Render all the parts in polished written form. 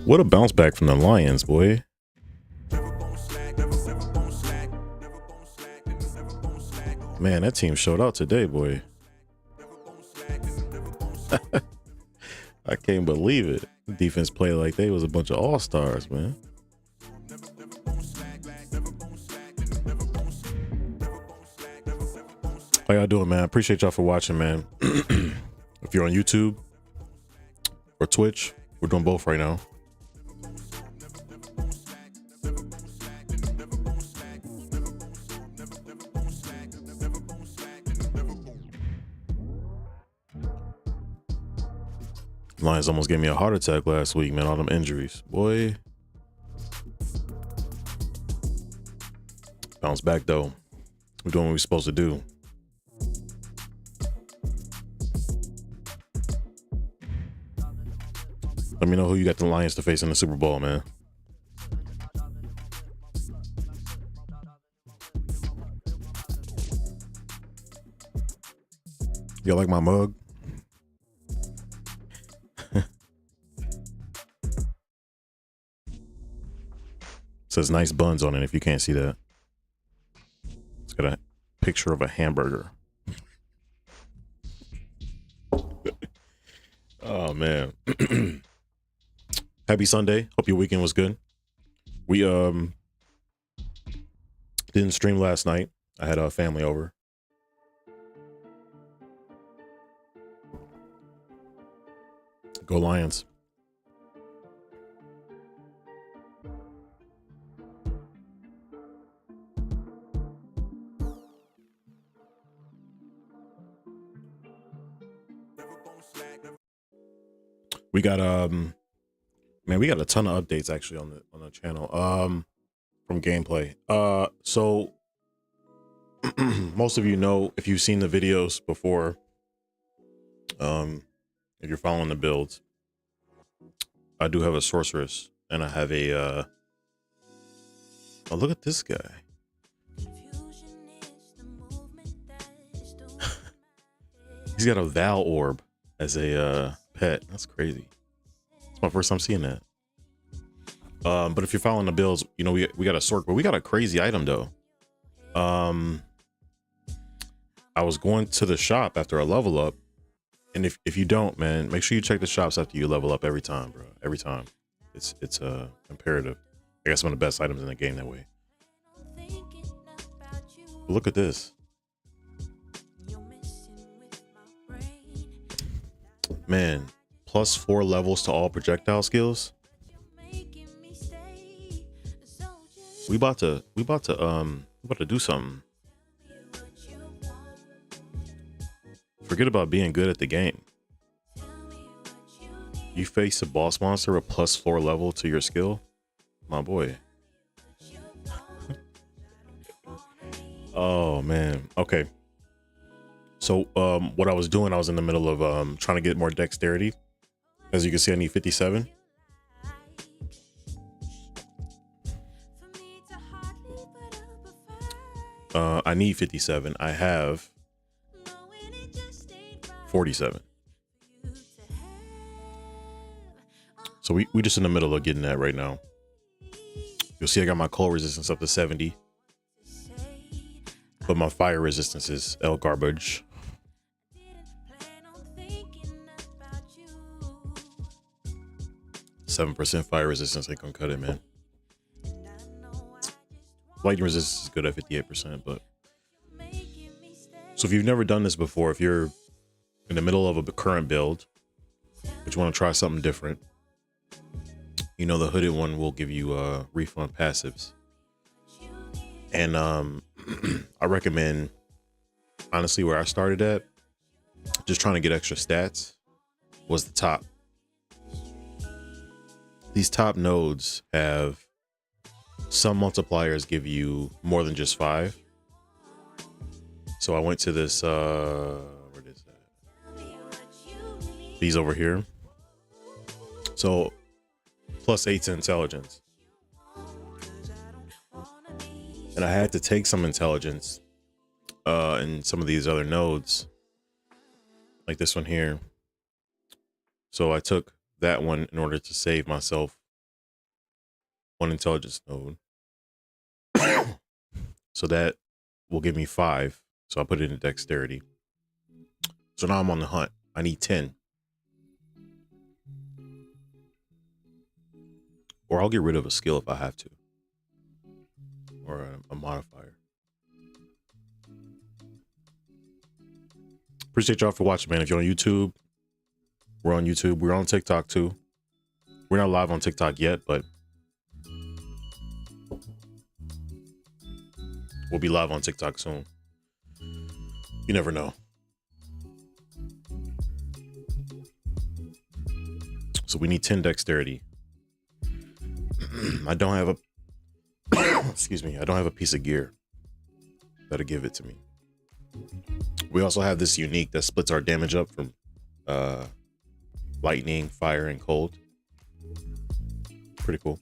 What a bounce back from the Lions, boy. Man, that team showed out today, boy. I can't believe it. The defense played like they was a bunch of all-stars, man. How y'all doing, man? Appreciate y'all for watching, man. If you're on YouTube or Twitch, we're doing both right now. Lions almost gave me a heart attack last week, man. All them injuries, boy. Bounce back though. We're doing what we're supposed to do. Let me know who you got the Lions to face in the Super Bowl, man. Y'all like my mug? Says nice buns on it if you can't see that. It's got a picture of a hamburger. Oh man. Happy Sunday. Hope your weekend was good. We didn't stream last night. I had a family over. Go Lions. We got man, we got a ton of updates actually on the channel from gameplay. So most of you know, if you've seen the videos before, if you're following the builds, I do have a sorceress and I have a oh, look at this guy. He's got a Val orb as a pet. That's crazy. It's my first time seeing that. But if you're following the builds, you know, we got a sorc, but we got a crazy item though. I was going to the shop after a level up, and if you don't, man, make sure you check the shops after you level up every time, bro. Every time. It's imperative. I guess one of the best items in the game that way. But look at this. Man, +4 levels to all projectile skills. We about to do something. Forget about being good at the game. You face a boss monster with +4 level to your skill, my boy. Oh man. Okay. So what I was doing, I was in the middle of trying to get more dexterity. As you can see, I need 57. I need 57. I have 47. So we just in the middle of getting that right now. You'll see I got my cold resistance up to 70. But my fire resistance is L garbage. %7 fire resistance ain't gonna cut it, man. Lightning resistance is good at 58%, but so if you've never done this before, if you're in the middle of a current build, but you want to try something different, you know, the hooded one will give you refund passives. And I recommend, honestly, where I started at, just trying to get extra stats, was the top. These top nodes have some multipliers give you more than just 5. So I went to this, where is that? These over here. So +8 to intelligence. And I had to take some intelligence in some of these other nodes, like this one here. So I took that one in order to save myself 1 intelligence node. So that will give me 5. So I put it in dexterity. So now I'm on the hunt. I need 10. Or I'll get rid of a skill if I have to. Or a modifier. Appreciate y'all for watching, man. If you're on YouTube, we're on YouTube. We're on TikTok too. We're not live on TikTok yet, but we'll be live on TikTok soon. You never know. So we need 10 dexterity. I don't have a excuse me, I don't have a piece of gear that'll give it to me. We also have this unique that splits our damage up from lightning, fire, and cold. Pretty cool.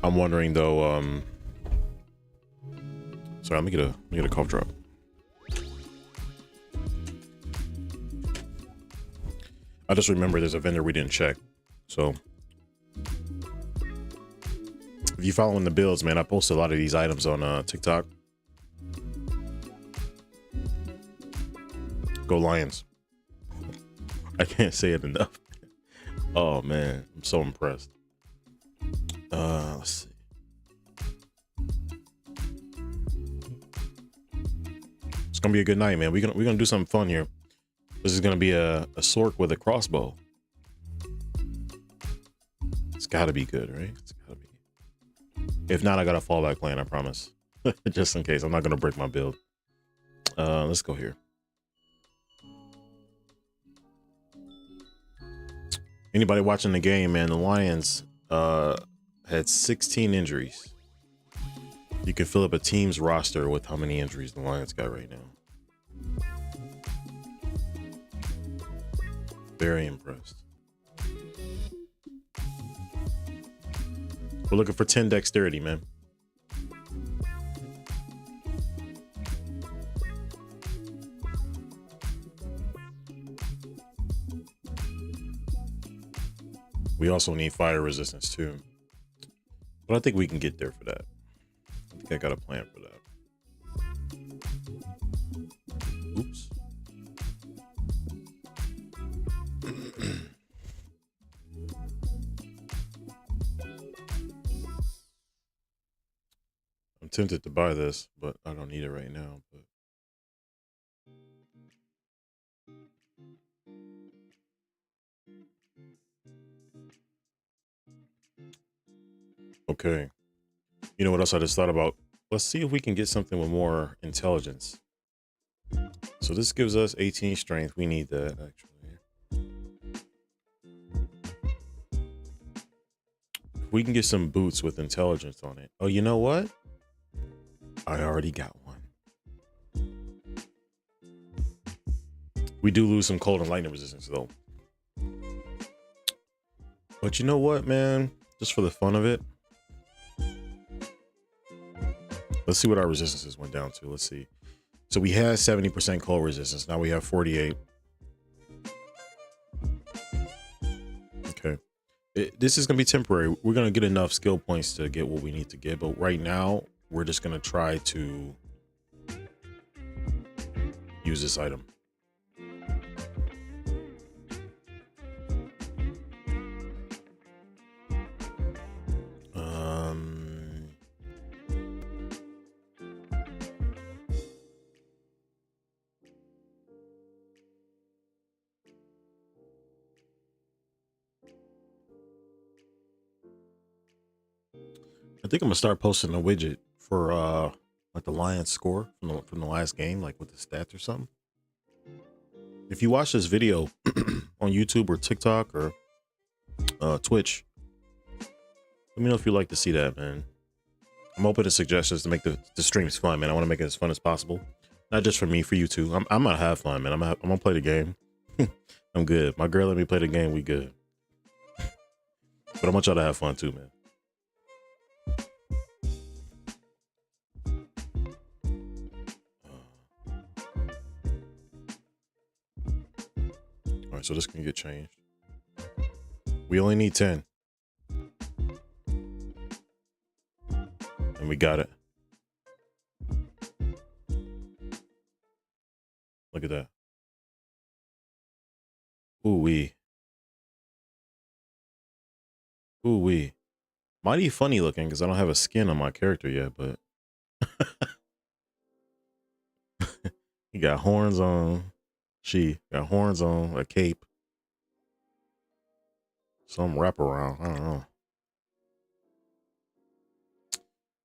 I'm wondering though, sorry, let me get a cough drop. I just remember there's a vendor we didn't check. So if you following the builds, man, I post a lot of these items on TikTok. Go Lions. I can't say it enough. Oh man, I'm so impressed. Let's see. It's gonna be a good night, man. We're gonna do something fun here. This is gonna be a sork with a crossbow. It's gotta be good, right? It's gotta be. If not, I got a fallback plan, I promise. Just in case. I'm not gonna break my build. Let's go here. Anybody watching the game, man, the Lions had 16 injuries. You can fill up a team's roster with how many injuries the Lions got right now. Very impressed. We're looking for 10 dexterity, man. We also need fire resistance too. But I think we can get there for that. I think I got a plan for that. Oops. I'm tempted to buy this, but I don't need it right now. But okay. You know what else I just thought about? Let's see if we can get something with more intelligence. So this gives us 18 strength. We need that actually. If we can get some boots with intelligence on it. Oh, you know what? I already got one. We do lose some cold and lightning resistance though. But you know what, man? Just for the fun of it, let's see what our resistances went down to. Let's see. So we had 70% cold resistance. Now we have 48. Okay. This is going to be temporary. We're going to get enough skill points to get what we need to get. But right now, we're just going to try to use this item. I think I'm gonna start posting a widget for like the Lions score from the last game, like with the stats or something. If you watch this video on YouTube or TikTok or Twitch, let me know if you'd like to see that, man. I'm open to suggestions to make the streams fun, man. I want to make it as fun as possible, not just for me, for you too. I'm gonna have fun, man. I'm gonna play the game. I'm good. My girl let me play the game. We good. But I want y'all to have fun too, man. All right, so this can get changed. We only need 10. And we got it. Look at that. Ooh-wee. Ooh-wee. Mighty funny looking because I don't have a skin on my character yet, but he got horns on. She got horns on, a cape. Some wraparound. I don't know.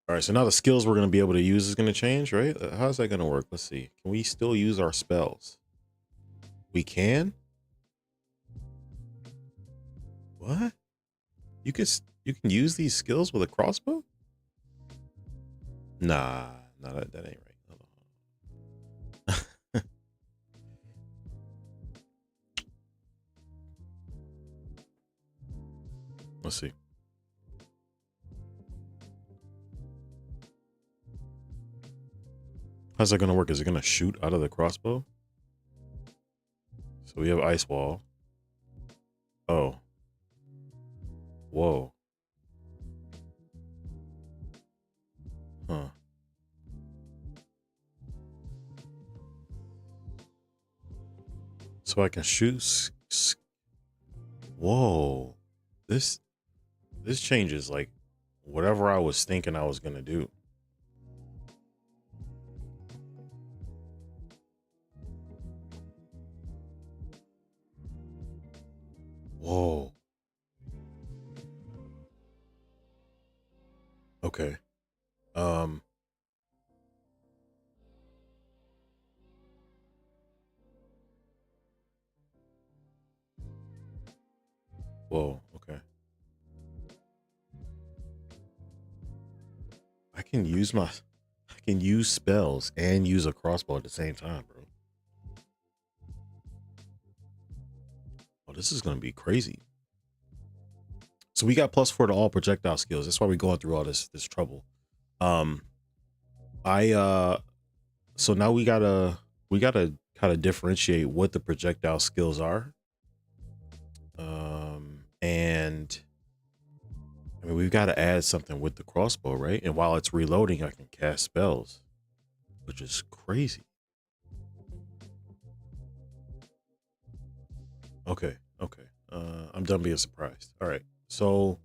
All right, so now the skills we're going to be able to use is going to change, right? How's that going to work? Let's see. Can we still use our spells? We can? What? You can use these skills with a crossbow? Nah, that ain't right. Hold on. Let's see. How's that gonna work? Is it gonna shoot out of the crossbow? So we have ice wall. Oh. Whoa. Huh. So I can shoot. Whoa. This changes like whatever I was thinking I was gonna do. Whoa. Okay. Whoa, okay. I can use spells and use a crossbow at the same time, bro. Oh, this is gonna be crazy. So we got +4 to all projectile skills. That's why we're going through all this trouble. So now we gotta kind of differentiate what the projectile skills are. And I mean, we've got to add something with the crossbow, right? And while it's reloading, I can cast spells, which is crazy. Okay. I'm done being surprised. All right. So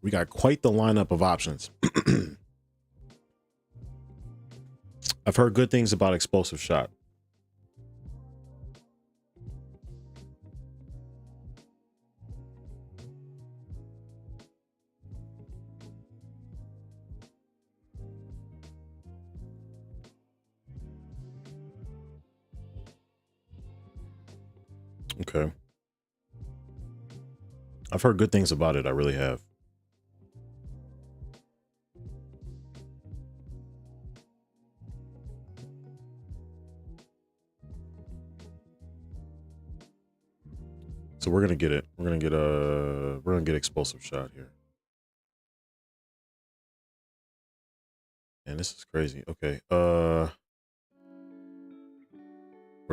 we got quite the lineup of options. I've heard good things about explosive shot. Okay. I've heard good things about it. I really have. So we're gonna get it. We're gonna get explosive shot here. And this is crazy. Okay. Where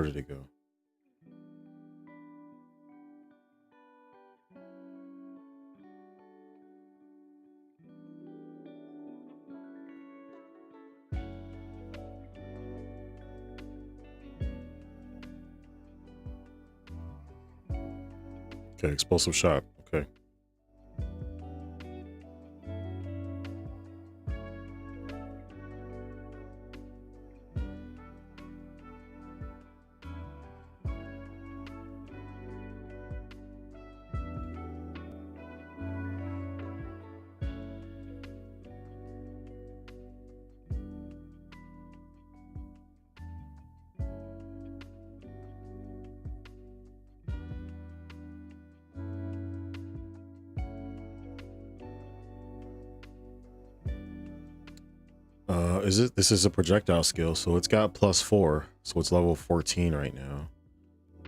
did it go? Okay, explosive shot. Okay. This is a projectile skill, so it's got +4, so it's level 14 right now.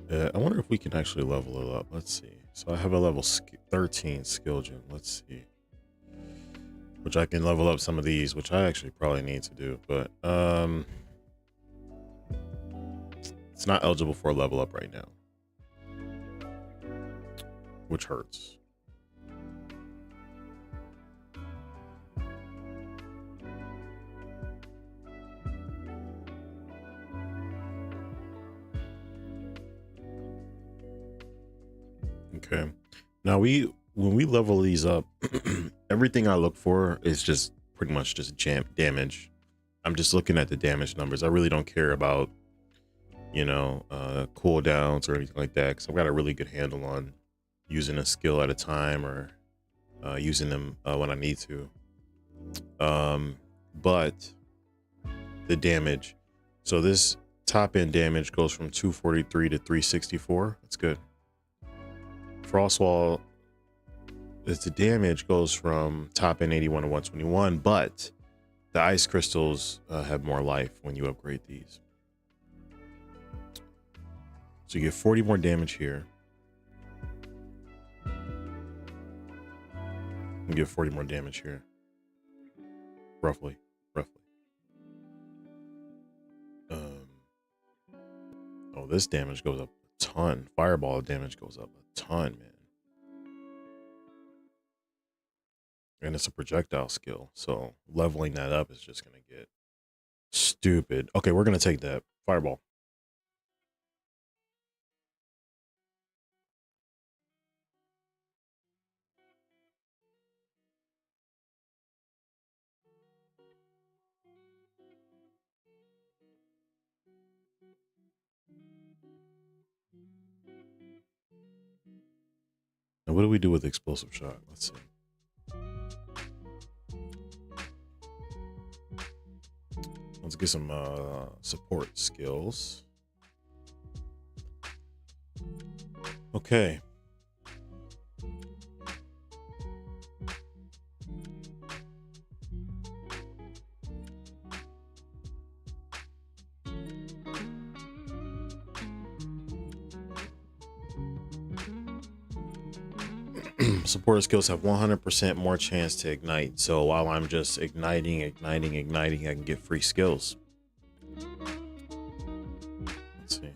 I wonder if we can actually level it up. Let's see. So I have a level 13 skill gem. Let's see. Which I can level up some of these, which I actually probably need to do, but it's not eligible for a level up right now, which hurts. Okay, now when we level these up, everything I look for is just pretty much just damage. I'm just looking at the damage numbers. I really don't care about, you know, cooldowns or anything like that, because I've got a really good handle on using a skill at a time, or using them when I need to. But the damage, so this top end damage goes from 243 to 364. That's good. Frostwall, the damage goes from top end 81 to 121, but the ice crystals have more life when you upgrade these. So you get 40 more damage here. You get 40 more damage here. Roughly. Oh, this damage goes up a ton. Fireball damage goes up a ton, man. And it's a projectile skill, so leveling that up is just gonna get stupid. Okay, we're gonna take that. Fireball. And what do we do with explosive shot? Let's see. Let's get some support skills. Okay. Supporter skills have 100% more chance to ignite. So while I'm just igniting, I can get free skills. Let's see.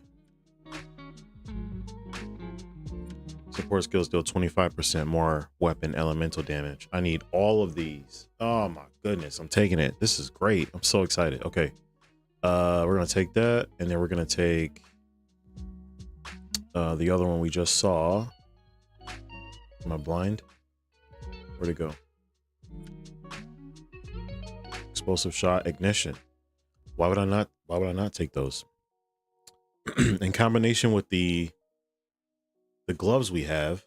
Support skills deal 25% more weapon elemental damage. I need all of these. Oh my goodness, I'm taking it. This is great. I'm so excited. Okay. We're gonna take that, and then we're gonna take the other one we just saw. Am I blind? Where'd it go? Explosive shot, ignition. Why would I not take those? In combination with the gloves we have.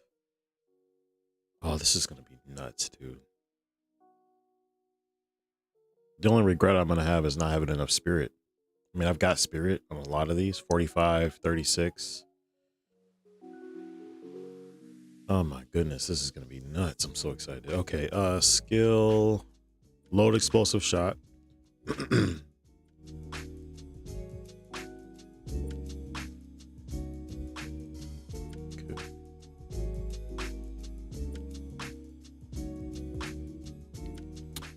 Oh, this is gonna be nuts, dude. The only regret I'm gonna have is not having enough spirit. I mean, I've got spirit on a lot of these. 45, 36. Oh my goodness, this is gonna be nuts. I'm so excited. Okay, skill, load explosive shot. Okay.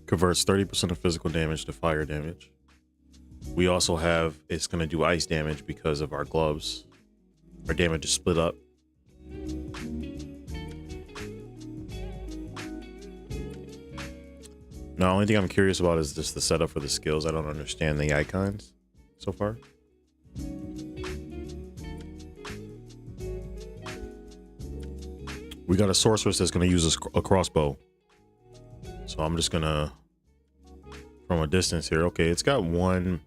Converts 30% of physical damage to fire damage. We also have, it's going to do ice damage because of our gloves. Our damage is split up. Now, the only thing I'm curious about is just the setup for the skills. I don't understand the icons so far. We got a sorceress that's going to use a crossbow. So I'm just going to, from a distance here. Okay, it's got one.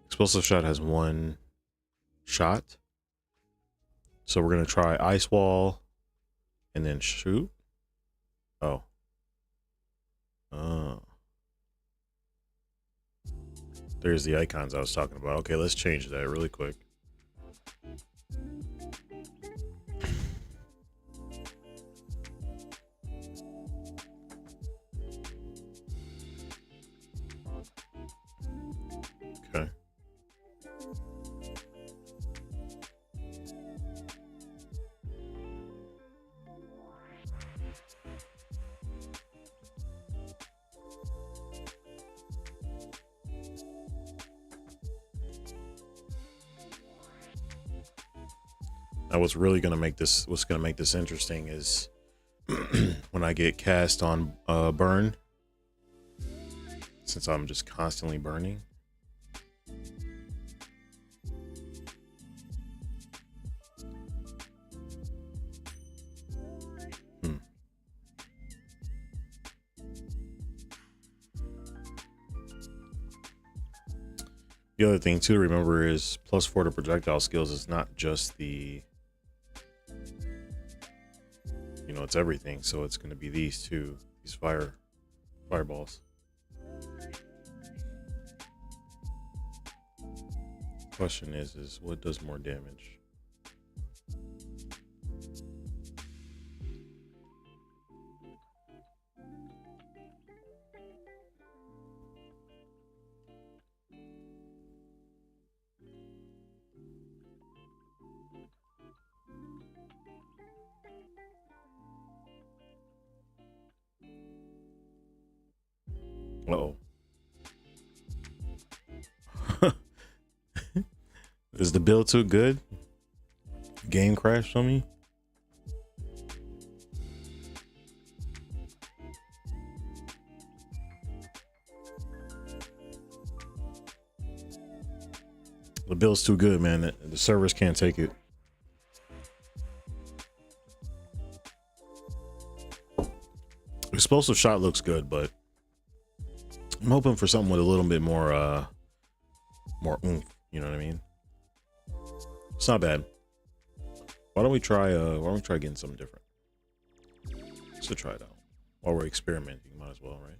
Explosive shot has one shot. So we're going to try ice wall and then shoot. Oh. There's the icons I was talking about. Okay, let's change that really quick. Okay. Now what's really going to make this, interesting is when I get cast on burn, since I'm just constantly burning. The other thing too to remember is +4 to projectile skills is not just the, you know, it's everything. So it's going to be these two, these fireballs. Question is what does more damage? Uh-oh. Is the build too good? Game crashed on me? The build's too good, man. The servers can't take it. Explosive shot looks good, but I'm hoping for something with a little bit more oomph, you know what I mean? It's not bad. Why don't we try getting something different? Let's try it out. While we're experimenting, might as well, right?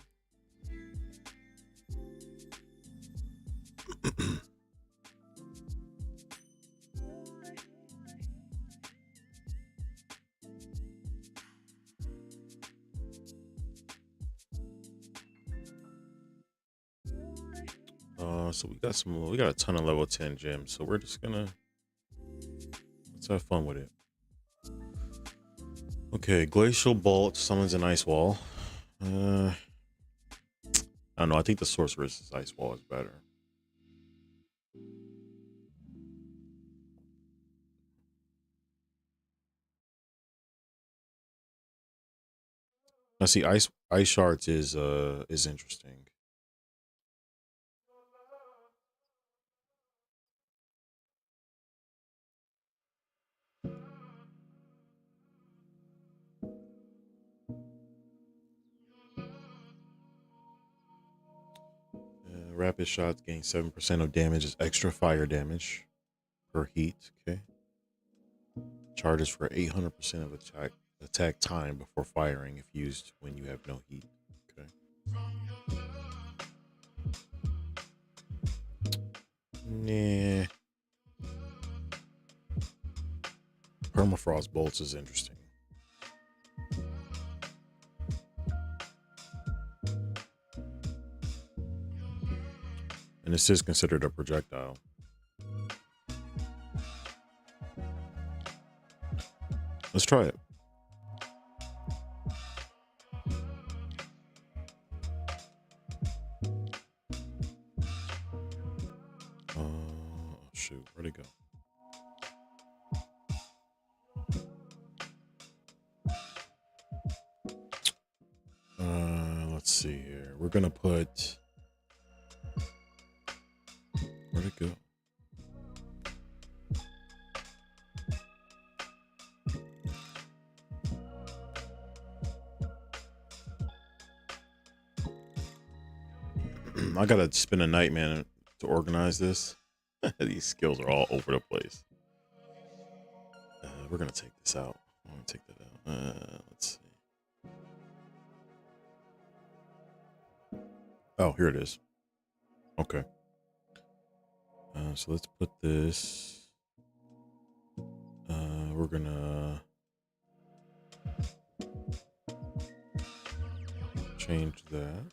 So we got a ton of level 10 gems, so we're just gonna, let's have fun with it. Okay, Glacial Bolt summons an ice wall. I don't know, I think the sorceress's ice wall is better. I see ice shards is interesting. Rapid shots gain 7% of damage as extra fire damage per heat. Okay. Charges for 800% of attack time before firing if used when you have no heat. Okay. Nah. Permafrost bolts is interesting. And this is considered a projectile. Let's try it. see here. We're gonna put, where'd it go? I gotta spend a night, man, to organize this. These skills are all over the place. We're gonna take this out. I'm gonna take that out. Let's see. Oh, here it is. Okay. So let's put this. We're gonna change that.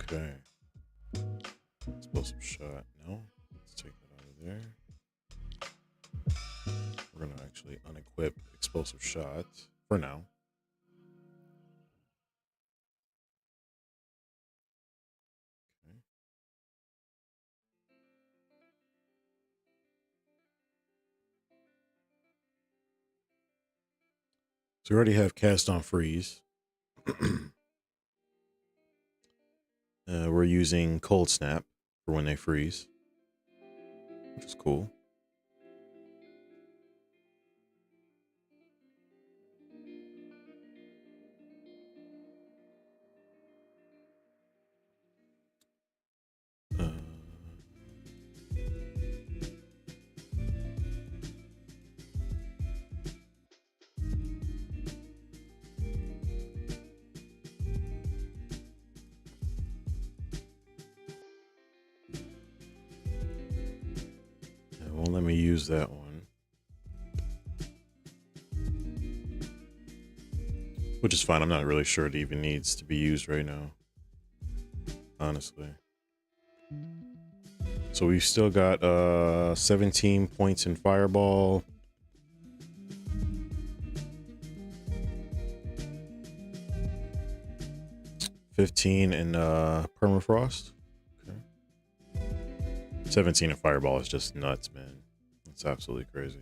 Okay. Explosive shot. No. Let's take that out of there. We're gonna actually unequip explosive shot for now. Okay. So we already have cast on freeze. We're using cold snap for when they freeze, which is cool. Won't let me use that one, which is fine. I'm not really sure it even needs to be used right now, honestly. So we've still got 17 points in fireball, 15 in permafrost. 17 in fireball is just nuts, man. It's absolutely crazy.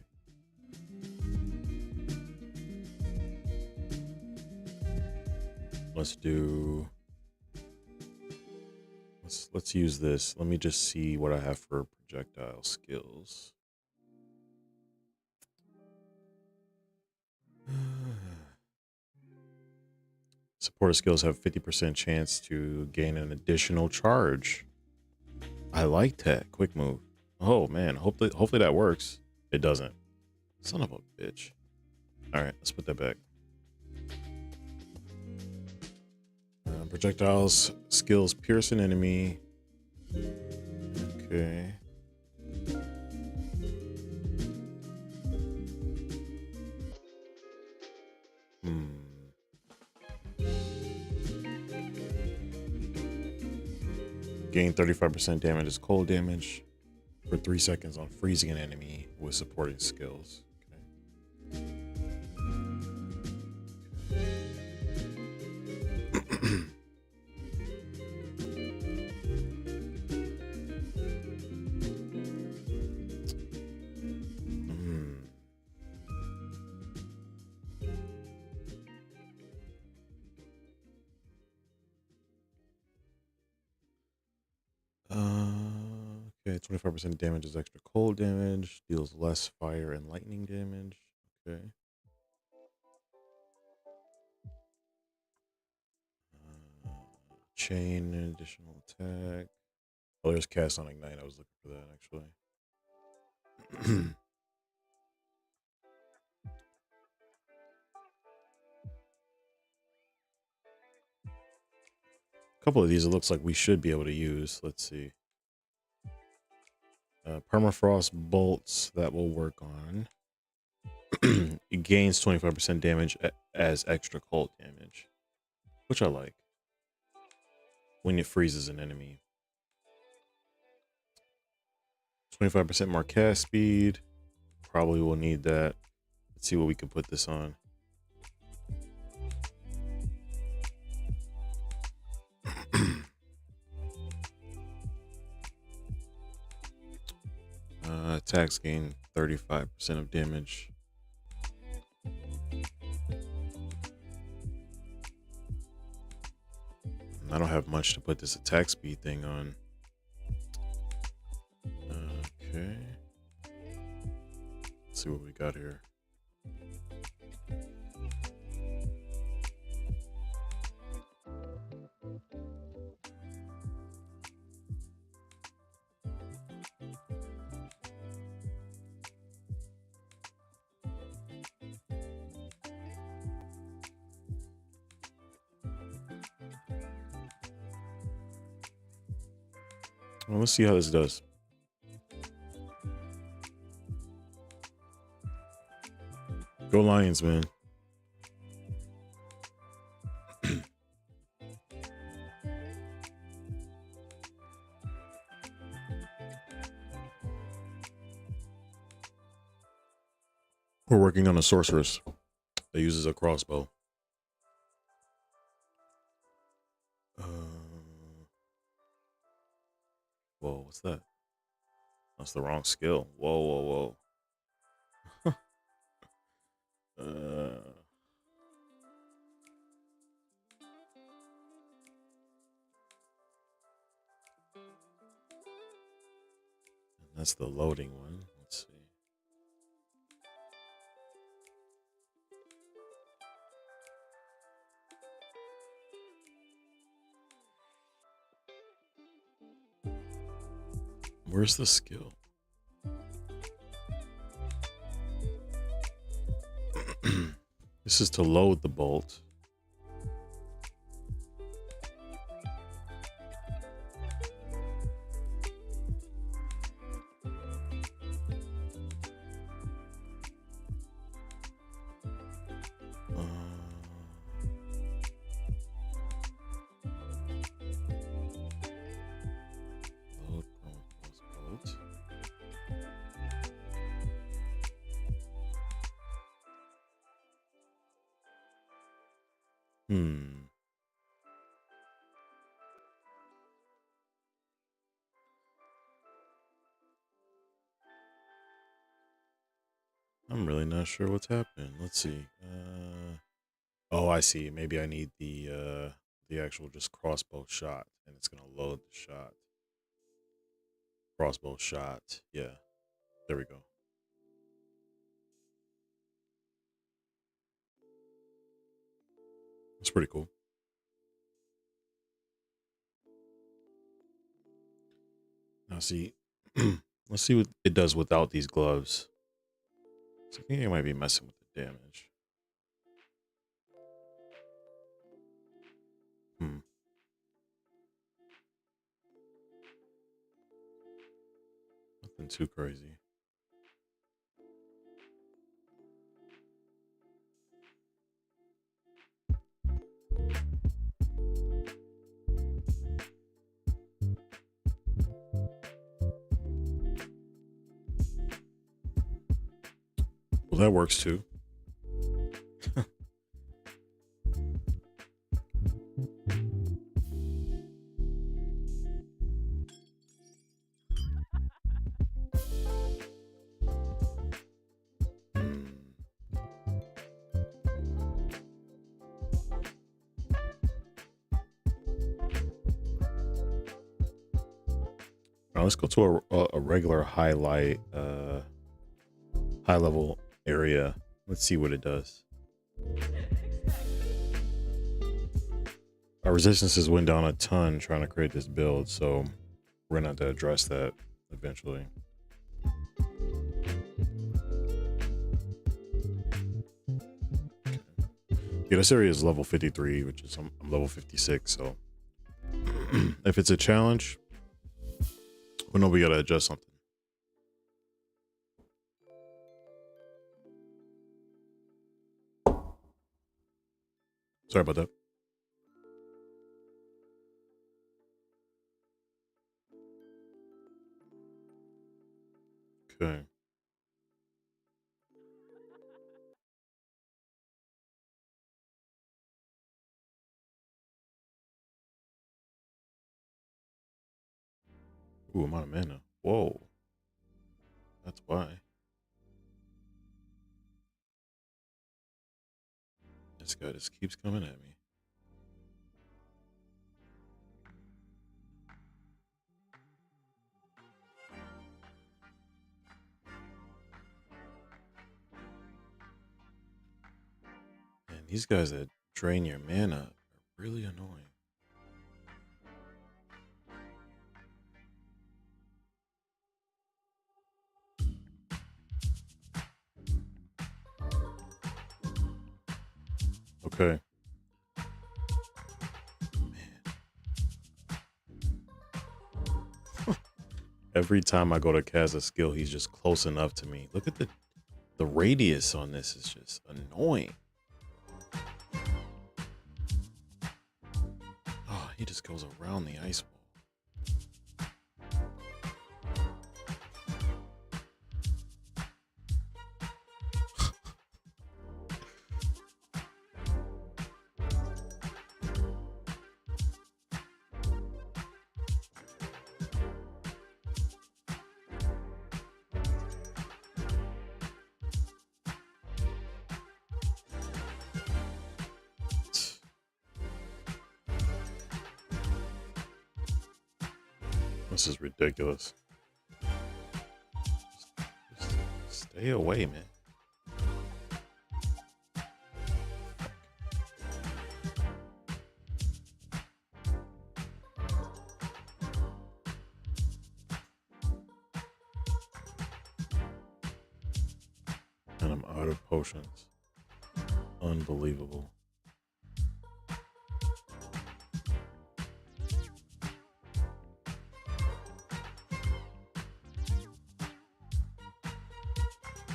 Let's use this. Let me just see what I have for projectile skills. Supporter skills have 50% chance to gain an additional charge. I like that. Quick move. Oh man, hopefully that works. It doesn't. Son of a bitch. All right, let's put that back. Projectiles skills pierce an enemy. Okay. Gain 35% damage as cold damage for 3 seconds on freezing an enemy with supporting skills. Okay. Okay, 25% damage is extra cold damage, deals less fire and lightning damage. Okay. Chain, an additional attack. Oh, there's cast on ignite. I was looking for that actually. A couple of these it looks like we should be able to use. Let's see. Permafrost bolts, that will work on. It gains 25% damage as extra cold damage, which I like when it freezes an enemy. 25% more cast speed. Probably will need that. Let's see what we can put this on. attacks gain 35% of damage. I don't have much to put this attack speed thing on. Okay. Let's see what we got here. Well, let's see how this does. Go Lions, man. We're working on a sorceress that uses a crossbow. Whoa, what's that? That's the wrong skill. Whoa, whoa, whoa. That's the loading one. Let's see. Where's the skill? This is to load the bolt. Load bolt. I'm really not sure what's happening. Let's see. Oh, I see. Maybe I need the actual just crossbow shot, and it's gonna load the shot. Crossbow shot. Yeah. There we go. That's pretty cool. Now see, let's see what it does without these gloves. So I think it might be messing with the damage. Nothing too crazy. Well, that works too. Now let's go to a regular highlight, high level area. Let's see what it does. Our resistances went down a ton trying to create this build, so we're gonna have to address that eventually. Yeah, this area is level 53, which is I'm level 56, so if it's a challenge, we know we gotta adjust something. Sorry about that. Okay. Ooh, I'm out of mana. Whoa. That's why. This guy just keeps coming at me. And these guys that drain your mana are really annoying. Okay. Man. Every time I go to cast a skill, he's just close enough to me. Look at the radius on this is just annoying. Oh, he just goes around the ice wall. This is ridiculous. Just stay away, man. And I'm out of potions. Unbelievable.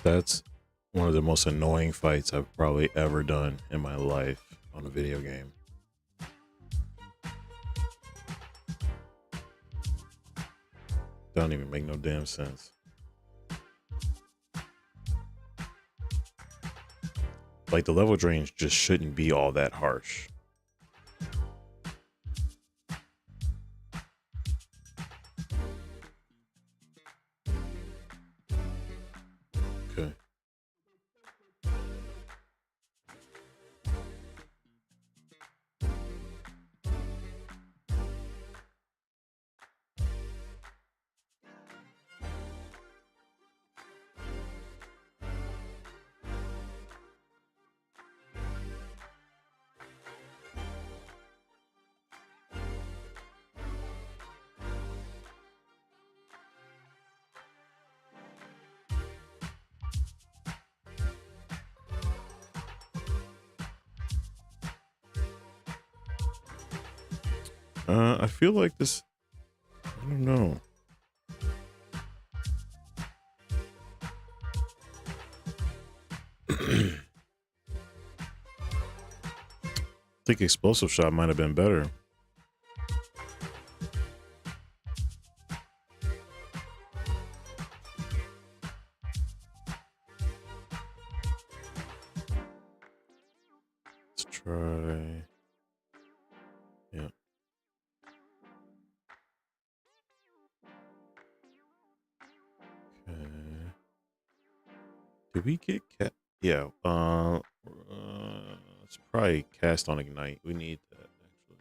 That's one of the most annoying fights I've probably ever done in my life on a video game. Doesn't even make no damn sense. Like, the level drain just shouldn't be all that harsh. Okay. I feel like this, I don't know. I think explosive shot might have been better. Let's try. Yeah. Okay. Did we get cat? Yeah. Let's probably cast on ignite. We need that actually.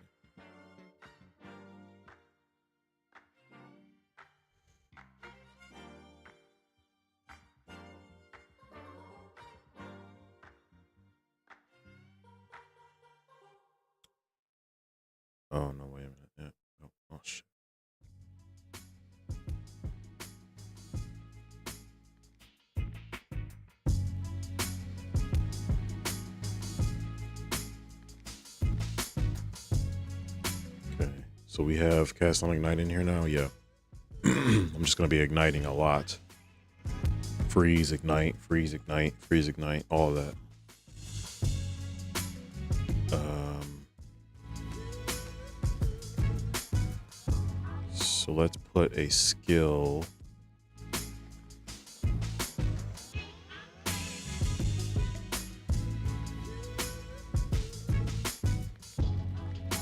Oh no! Wait a minute. Yeah. Oh shit. Okay. So we have cast on ignite in here now. Yeah. I'm just gonna be igniting a lot. Freeze, ignite, freeze, ignite, freeze, ignite, all of that. So let's put a skill.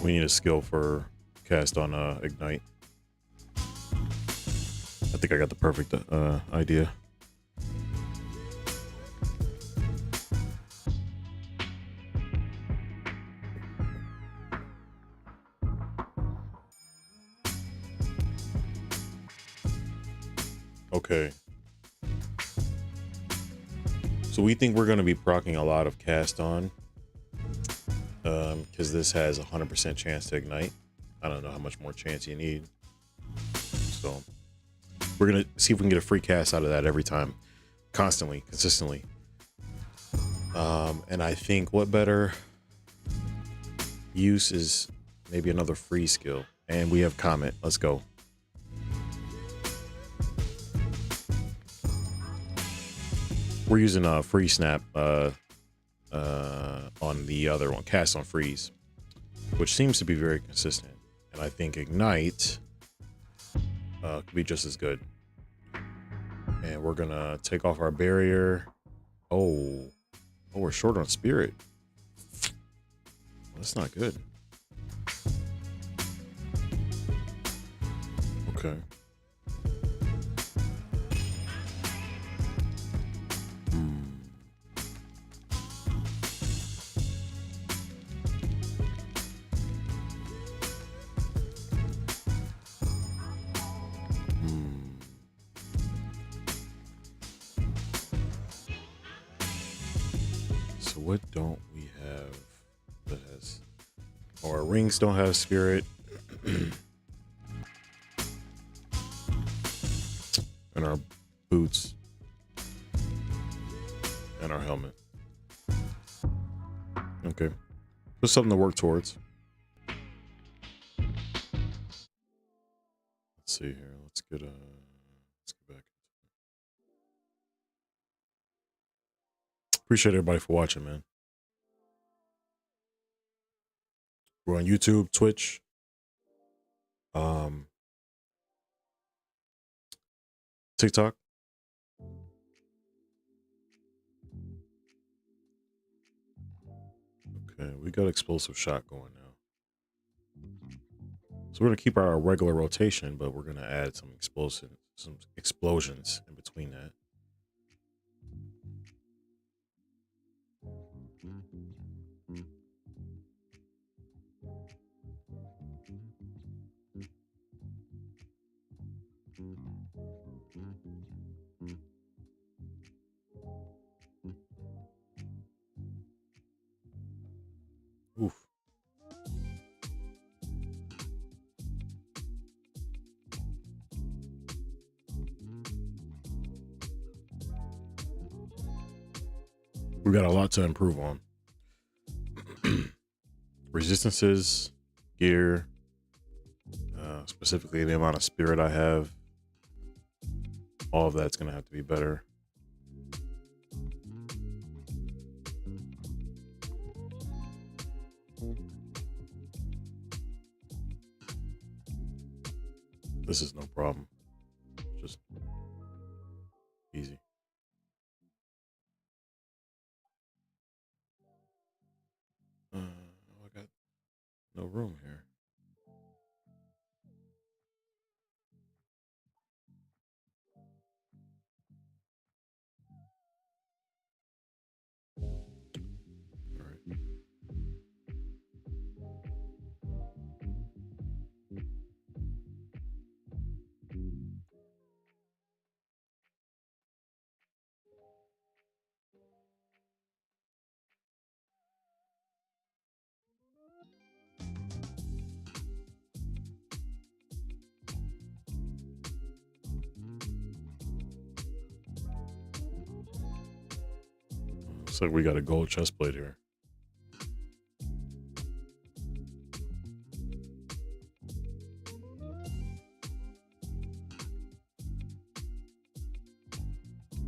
We need a skill for cast on ignite. I think I got the perfect idea. Okay. So we think we're going to be proccing a lot of cast on. Because this has 100% chance to ignite. I don't know how much more chance you need. So we're going to see if we can get a free cast out of that every time. Constantly, consistently. And I think what better use is maybe another free skill. And we have Comet. Let's go. We're using a free snap on the other one, cast on freeze, which seems to be very consistent. And I think ignite could be just as good. And we're gonna take off our barrier. Oh, we're short on spirit. Well, that's not good. Okay. So what don't we have that has... Oh, our rings don't have spirit. And our boots. And our helmet. Okay. Just something to work towards. Let's see here. Let's get back. Appreciate everybody for watching, man. We're on YouTube, Twitch, TikTok. Okay, we got explosive shot going now. So we're gonna keep our regular rotation, but we're gonna add some explosions in between that. Oof. We got a lot to improve on. Resistances, gear, specifically the amount of spirit I have. All of that's gonna have to be better. This is no problem. Just easy. I got no room here. All right. Looks like we got a gold chest plate here.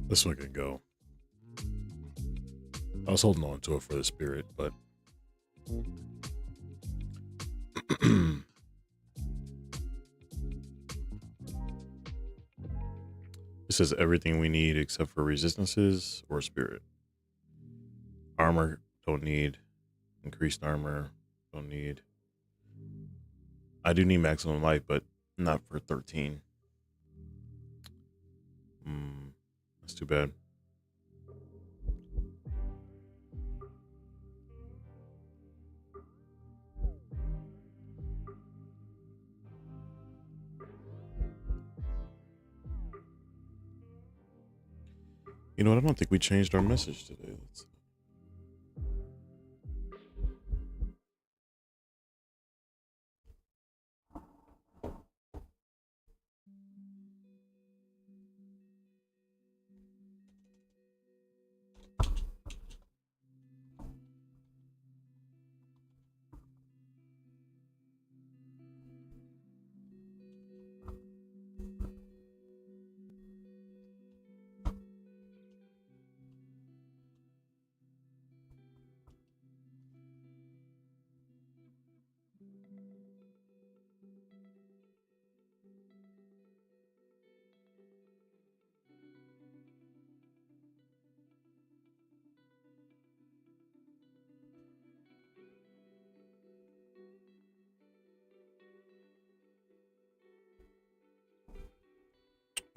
This one can go. I was holding on to it for the spirit, but this is everything we need except for resistances or spirit. Armor, don't need. Increased armor, don't need. I do need maximum life, but not for 13. That's too bad. You know what? I don't think we changed our message today. Let's...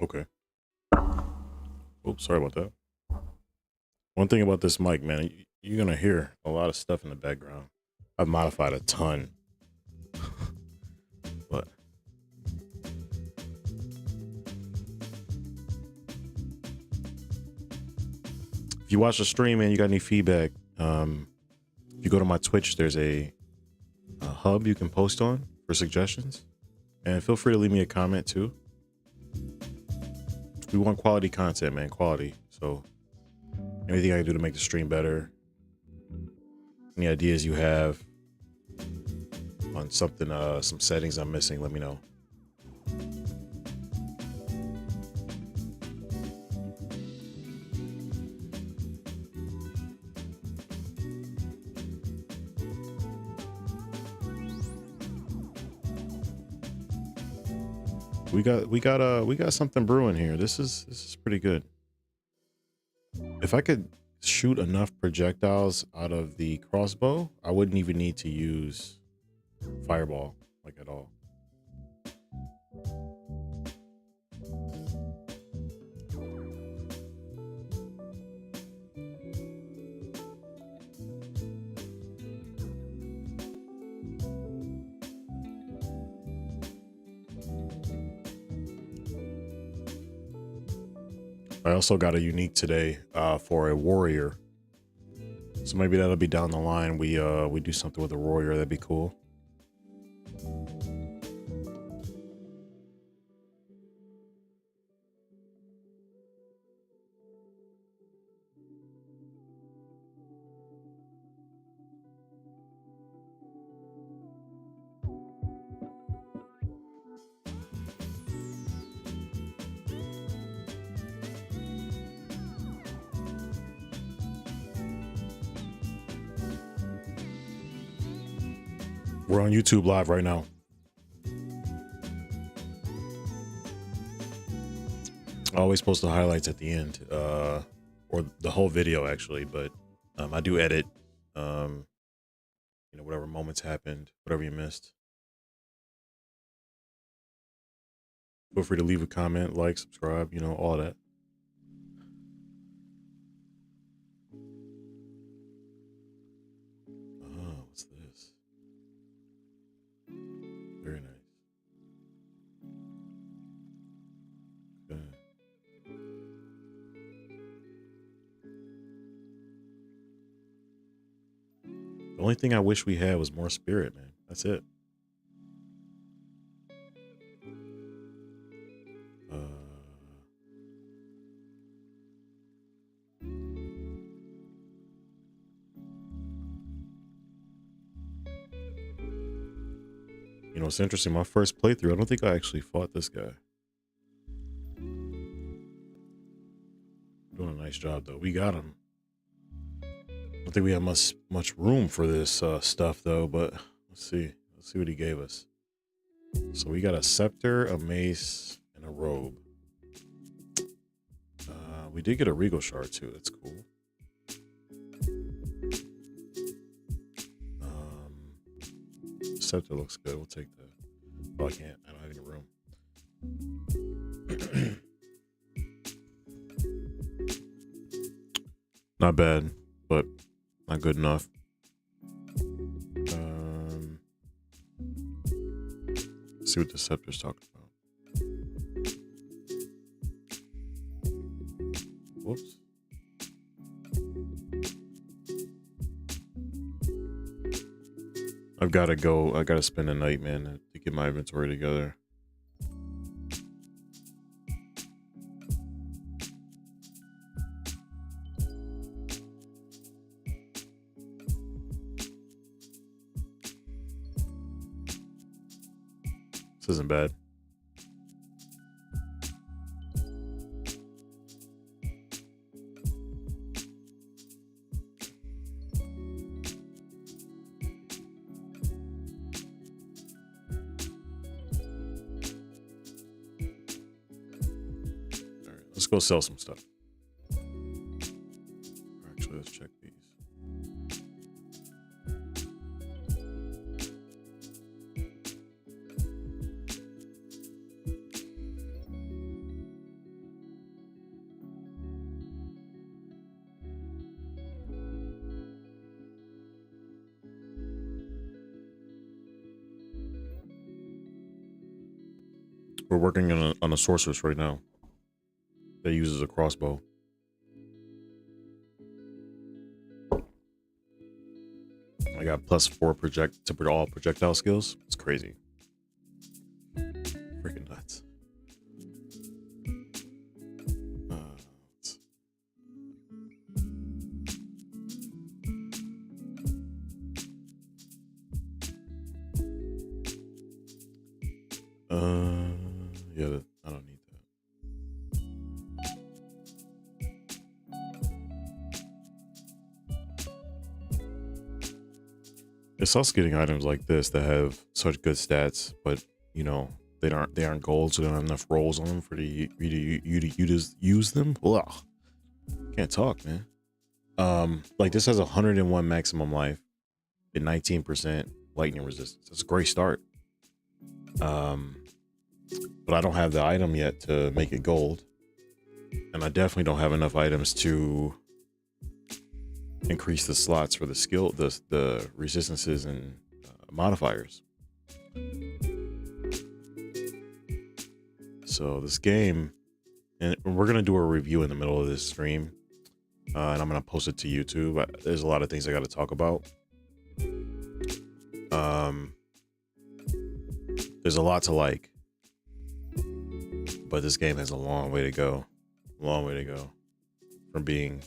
Okay. Oops, sorry about that. One thing about this mic, man, you're gonna hear a lot of stuff in the background. I've modified a ton, but if you watch the stream, man, you got any feedback? If you go to my Twitch, there's a hub you can post on for suggestions, and feel free to leave me a comment too. We want quality content, man, quality. So anything I can do to make the stream better, any ideas you have on something, some settings I'm missing, let me know. We got something brewing here. This is pretty good. If I could shoot enough projectiles out of the crossbow, I wouldn't even need to use fireball, like, at all. I also got a unique today for a warrior, so maybe that'll be down the line. We do something with a warrior. That'd be cool. We're on YouTube live right now. I always post the highlights at the end, or the whole video actually, but I do edit, you know, whatever moments happened, whatever you missed. Feel free to leave a comment, like, subscribe, you know, all of that. Oh, what's this? Very nice. Okay. The only thing I wish we had was more spirit, man. That's it. You know, it's interesting. My first playthrough, I don't think I actually fought this guy. Doing a nice job, though. We got him. I don't think we have much room for this stuff, though, but let's see. Let's see what he gave us. So we got a scepter, a mace, and a robe. We did get a regal shard, too. That's cool. Scepter looks good. We'll take that. Oh, I can't. I don't have any room. Not bad, but not good enough. Let's see what the scepter's talking about. Whoops. I've got to go. I got to spend the night, man, to get my inventory together. This isn't bad. Let's go sell some stuff. Actually, let's check these. We're working on a sorceress right now that uses a crossbow. I got +4 to all projectile skills. It's crazy. Freaking nuts. Yeah, I don't need that. It sucks getting items like this that have such good stats, but you know they aren't gold, so they don't have enough rolls on them for you to use them. Ugh. Can't talk, man. Like this has 101 maximum life and 19% lightning resistance. That's a great start. But I don't have the item yet to make it gold, and I definitely don't have enough items to increase the slots for the skill, the resistances and modifiers. So this game, and we're gonna do a review in the middle of this stream, and I'm gonna post it to YouTube. There's a lot of things I got to talk about. There's a lot to like, but this game has a long way to go. Long way to go from being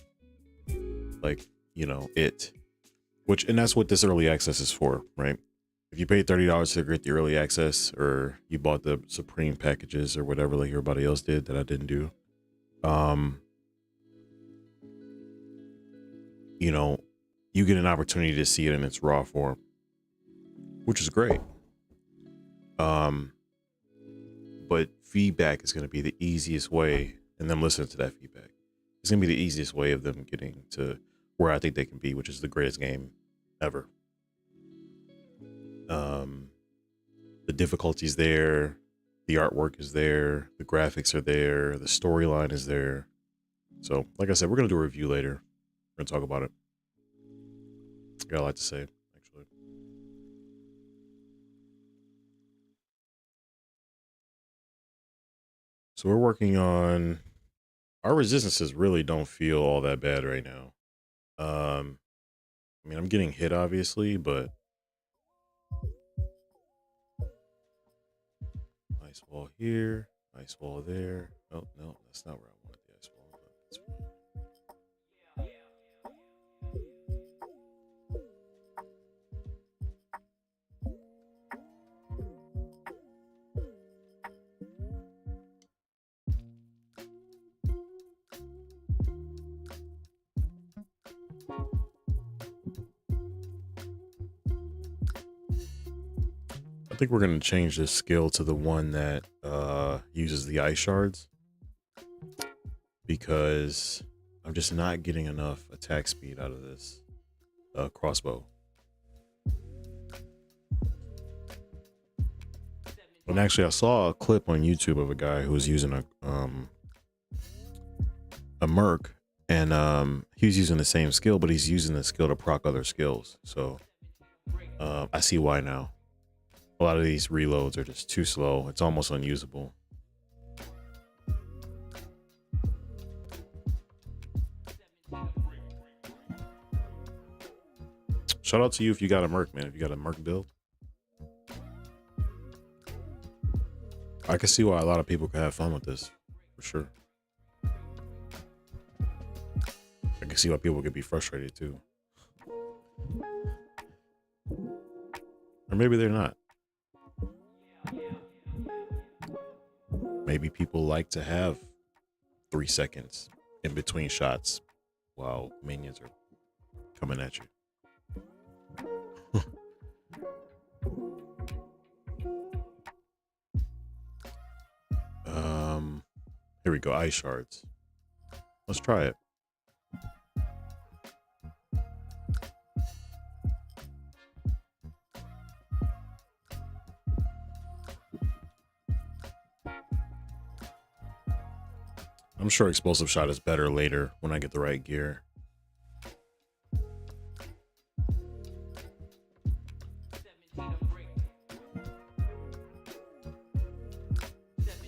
like, you know, and that's what this early access is for, right? If you paid $30 to get the early access, or you bought the Supreme packages or whatever like everybody else did that I didn't do, you know, you get an opportunity to see it in its raw form, which is great. But feedback is going to be the easiest way, and them listening to that feedback, it's going to be the easiest way of them getting to where I think they can be, which is the greatest game ever. The difficulty's there, the artwork is there, the graphics are there, the storyline is there. So, like I said, we're going to do a review later. We're going to talk about it. I got a lot to say, actually. So we're working on, our resistances really don't feel all that bad right now. I mean, I'm getting hit obviously, but ice wall here, ice wall there. Oh no, that's not where I wanted the ice wall, but that's fine. I think we're going to change this skill to the one that uses the ice shards, because I'm just not getting enough attack speed out of this crossbow. And actually, I saw a clip on YouTube of a guy who was using a merc, and he was using the same skill, but he's using the skill to proc other skills. So I see why now. A lot of these reloads are just too slow. It's almost unusable. Should shout out to you if you got a Merc, man. If you got a Merc build, I can see why a lot of people could have fun with this, for sure. I can see why people could be frustrated too. Or maybe they're not. Maybe people like to have 3 seconds in between shots while minions are coming at you. Here we go, ice shards. Let's try it. I'm sure explosive shot is better later when I get the right gear.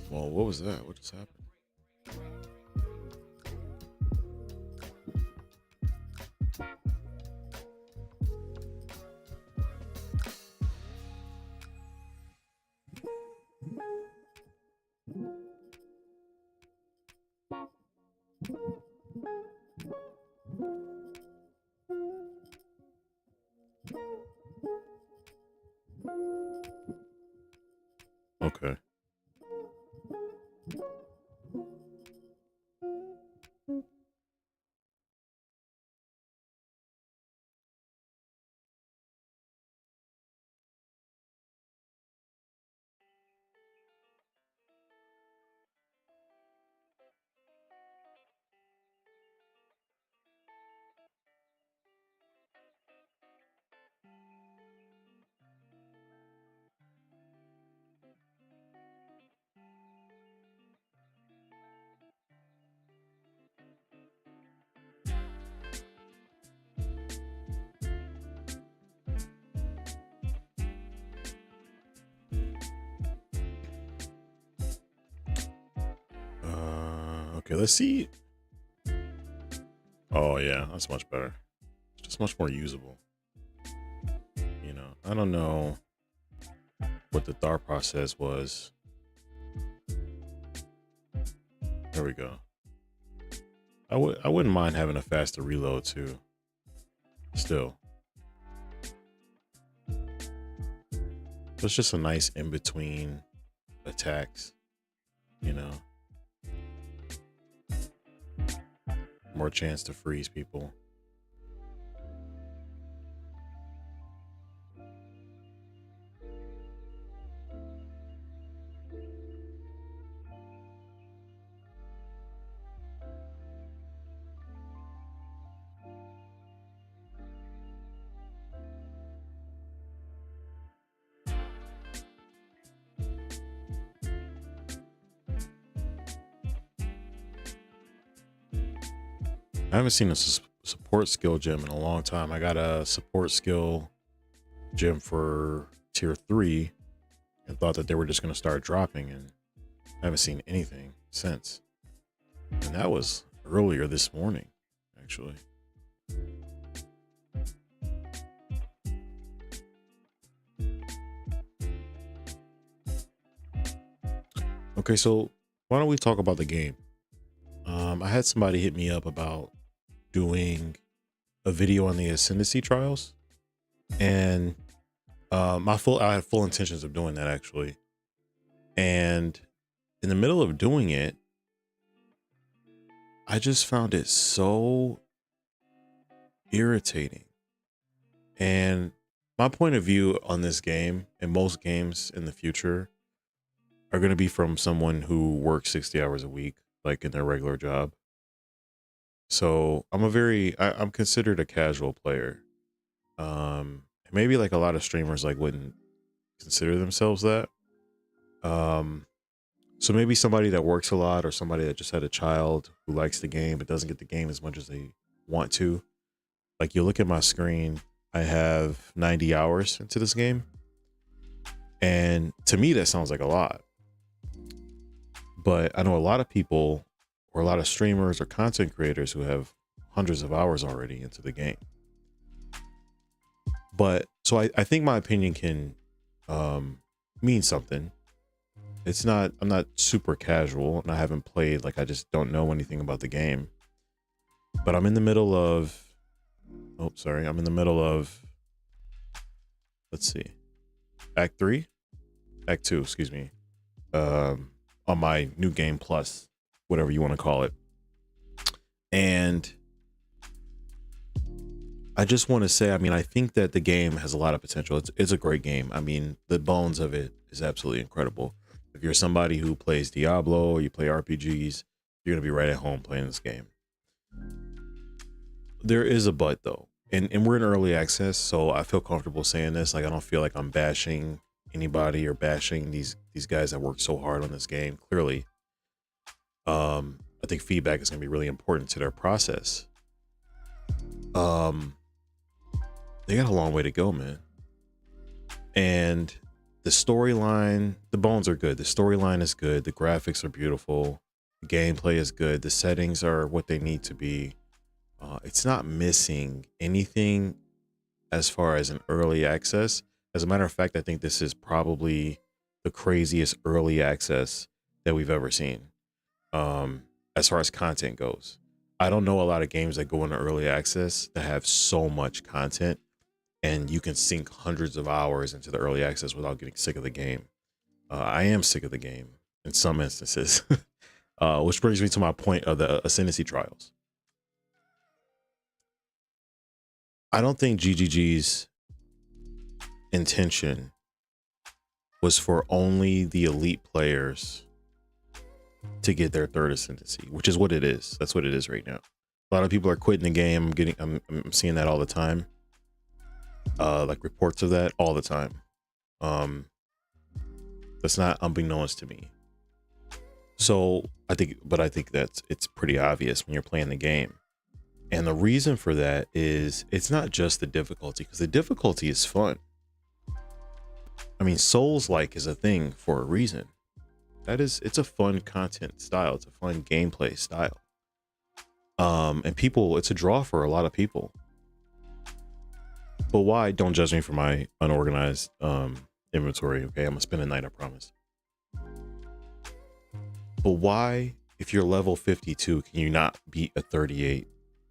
Well, what was that? What just happened? Okay. Okay, let's see. Oh yeah, that's much better. It's just much more usable. You know, I don't know what the thought process was. There we go. I wouldn't mind having a faster reload too. Still. It's just a nice in between attacks, you know. More chance to freeze people. I haven't seen a support skill gem in a long time. I got a support skill gem for tier 3 and thought that they were just going to start dropping, and I haven't seen anything since. And that was earlier this morning, actually. Okay, so why don't we talk about the game? I had somebody hit me up about doing a video on the Ascendancy trials, and I had full intentions of doing that, actually. And in the middle of doing it, I just found it so irritating. And my point of view on this game and most games in the future are going to be from someone who works 60 hours a week, like in their regular job. So I'm considered a casual player. Maybe like a lot of streamers like wouldn't consider themselves that. So maybe somebody that works a lot, or somebody that just had a child who likes the game but doesn't get the game as much as they want to. Like, you look at my screen, I have 90 hours into this game. And to me, that sounds like a lot. But I know a lot of people, or a lot of streamers or content creators, who have hundreds of hours already into the game. But so I think my opinion can mean something. It's not, I'm not super casual and I haven't played, like I just don't know anything about the game. But I'm in the middle of, oh, sorry. I'm in the middle of, let's see, Act 3, Act 2, excuse me, on my new game plus, whatever you want to call it. And I just want to say, I mean, I think that the game has a lot of potential. It's a great game. I mean, the bones of it is absolutely incredible. If you're somebody who plays Diablo or you play RPGs, you're going to be right at home playing this game. There is a but though, and we're in early access, so I feel comfortable saying this. Like, I don't feel like I'm bashing anybody or bashing these guys that worked so hard on this game. Clearly, I think feedback is going to be really important to their process. They got a long way to go, man. And the storyline, the bones are good. The storyline is good. The graphics are beautiful. The gameplay is good. The settings are what they need to be. It's not missing anything as far as an early access. As a matter of fact, I think this is probably the craziest early access that we've ever seen. As far as content goes, I don't know a lot of games that go into early access that have so much content and you can sink hundreds of hours into the early access without getting sick of the game. I am sick of the game in some instances, which brings me to my point of the ascendancy trials. I don't think GGG's intention was for only the elite players to get their third ascendancy, which is what it is. That's what it is right now. A lot of people are quitting the game. I'm seeing that all the time. Like reports of that all the time. That's not unbeknownst to me. So I think that's, it's pretty obvious when you're playing the game. And the reason for that is it's not just the difficulty, because the difficulty is fun. I mean, Souls-like is a thing for a reason. It's a fun content style. It's a fun gameplay style. And people, it's a draw for a lot of people. But why? Don't judge me for my unorganized inventory. Okay, I'm gonna spend a night, I promise. But why, if you're level 52, can you not beat a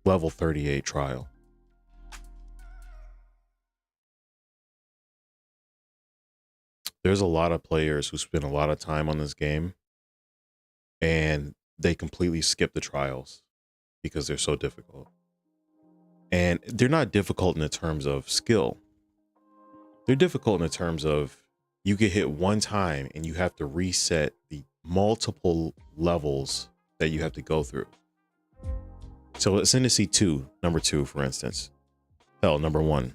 level 38 trial? There's a lot of players who spend a lot of time on this game and they completely skip the trials because they're so difficult. And they're not difficult in the terms of skill. They're difficult in the terms of you get hit one time and you have to reset the multiple levels that you have to go through. So Ascendancy 2, number 2, for instance. Hell, number 1.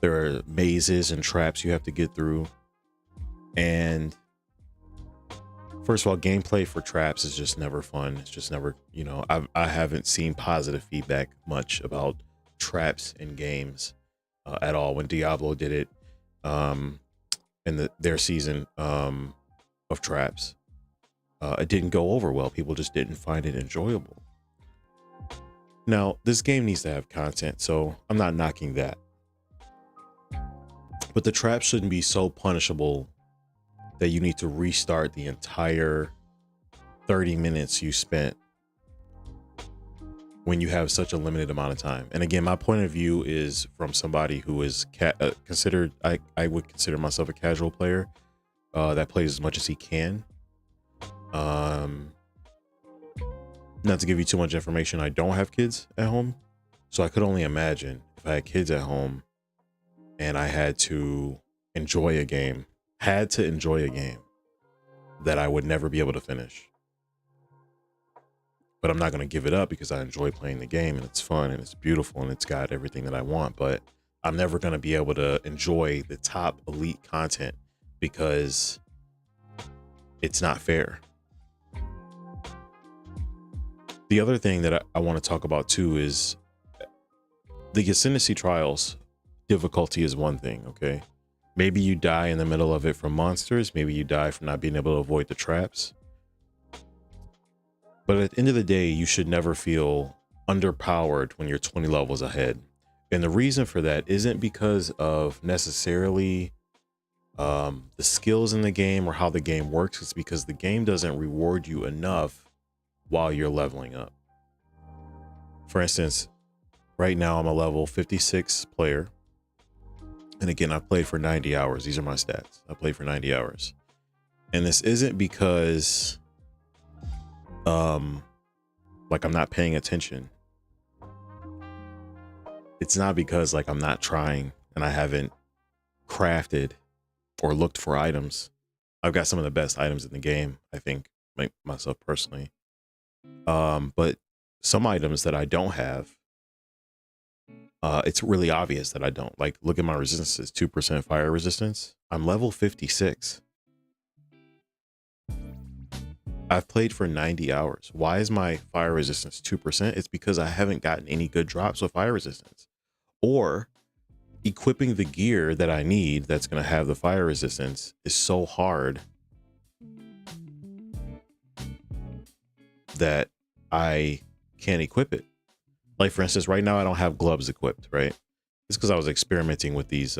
There are mazes and traps you have to get through. And first of all, gameplay for traps is just never fun. It's just never, you know, I haven't seen positive feedback much about traps in games at all. When Diablo did it in their season of traps, it didn't go over well. People just didn't find it enjoyable. Now, this game needs to have content, so I'm not knocking that. But the trap shouldn't be so punishable that you need to restart the entire 30 minutes you spent when you have such a limited amount of time. And again, my point of view is from somebody who is considered, I would consider myself a casual player that plays as much as he can. Not to give you too much information, I don't have kids at home, so I could only imagine if I had kids at home and I had to enjoy a game, that I would never be able to finish. But I'm not going to give it up because I enjoy playing the game and it's fun and it's beautiful and it's got everything that I want. But I'm never going to be able to enjoy the top elite content because it's not fair. The other thing that I want to talk about too is the Ascendancy trials. Difficulty is one thing, okay? Maybe you die in the middle of it from monsters. Maybe you die from not being able to avoid the traps. But at the end of the day, you should never feel underpowered when you're 20 levels ahead. And the reason for that isn't because of necessarily the skills in the game or how the game works. It's because the game doesn't reward you enough while you're leveling up. For instance, right now I'm a level 56 player. And again, I played for 90 hours. These are my stats. I played for 90 hours. And this isn't because like I'm not paying attention. It's not because like I'm not trying and I haven't crafted or looked for items. I've got some of the best items in the game, I think, myself personally. But some items that I don't have, it's really obvious that I don't. Like, look at my resistances, 2% fire resistance. I'm level 56. I've played for 90 hours. Why is my fire resistance 2%? It's because I haven't gotten any good drops with fire resistance. Or equipping the gear that I need that's going to have the fire resistance is so hard that I can't equip it. Like, for instance, right now I don't have gloves equipped, right? It's because I was experimenting with these